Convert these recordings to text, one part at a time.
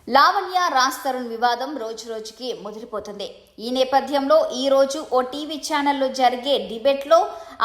లావణ్య రాజ్ తరుణ్ వివాదం రోజు రోజుకి ముదిరిపోతుంది. ఈ నేపథ్యంలో ఈ రోజు ఓ టీవీ ఛానల్లో జరిగే డిబేట్లో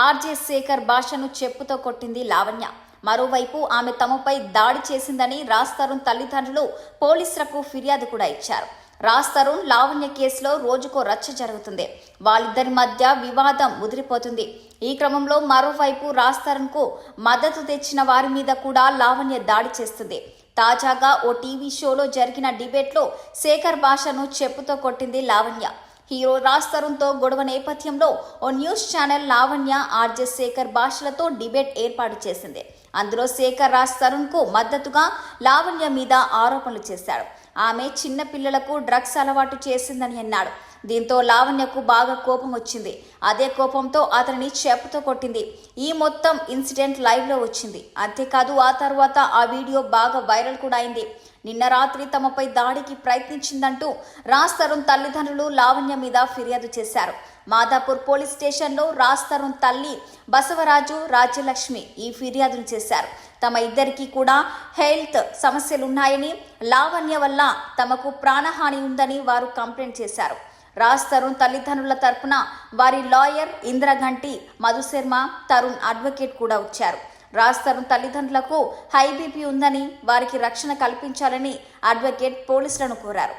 ఆర్జే శేఖర్ భాషను చెప్పుతో కొట్టింది లావణ్య. మరోవైపు ఆమె తమపై దాడి చేసిందని రాజ్ తరుణ్ తల్లిదండ్రులు పోలీసులకు ఫిర్యాదు కూడా ఇచ్చారు. రాజ్ తరుణ్ లావణ్య కేసులో రోజుకో రచ్చ జరుగుతుంది. వాళ్ళిద్దరి మధ్య వివాదం ముదిరిపోతుంది. ఈ క్రమంలో మరోవైపు రాజ్ తరుణ్ కు మద్దతు తెచ్చిన వారి మీద కూడా లావణ్య దాడి చేస్తుంది. తాజాగా ఓ టీవీ షోలో జరిగిన డిబేట్లో శేఖర్ భాషను చెప్పుతో కొట్టింది లావణ్య. హీరో రాజ్ తరుణ్తో గొడవ నేపథ్యంలో ఓ news channel Lavanya RJ Shekhar భాషలతో డిబేట్ ఏర్పాటు చేసింది. అందులో శేఖర్ రాజ్ తరుణ్ కు మద్దతుగా లావణ్య మీద ఆరోపణలు చేశాడు. ఆమె చిన్న పిల్లలకు డ్రగ్స్ అలవాటు చేసిందని అన్నాడు. దీంతో లావణ్యకు బాగా కోపం వచ్చింది. అదే కోపంతో అతనిని చెప్పుతో కొట్టింది. ఈ మొత్తం ఇన్సిడెంట్ లైవ్ లో వచ్చింది. అంతేకాదు ఆ తర్వాత ఆ వీడియో బాగా వైరల్ కూడా అయింది. నిన్న రాత్రి తమపై దాడికి ప్రయత్నించిందంటూ రాజ్ తరుణ్ తల్లిదండ్రులు లావణ్య మీద ఫిర్యాదు చేశారు. మాదాపూర్ పోలీస్ స్టేషన్లో రాజ్ తరుణ్ తల్లి బసవరాజు, రాజ్యలక్ష్మి ఈ ఫిర్యాదును చేశారు. తమ ఇద్దరికి కూడా హెల్త్ సమస్యలున్నాయని, లావణ్య వల్ల తమకు ప్రాణహాని ఉందని వారు కంప్లైంట్ చేశారు. రాజ్ తరుణ్ తల్లిదండ్రుల తరపున వారి లాయర్ ఇంద్రగంటి మధుశర్మ, తరుణ్ అడ్వకేట్ కూడా వచ్చారు. రాజ్ తరుణ్ తల్లిదండ్రులకు హై బీపీ ఉందని, వారికి రక్షణ కల్పించాలని అడ్వకేట్ పోలీసులను కోరారు.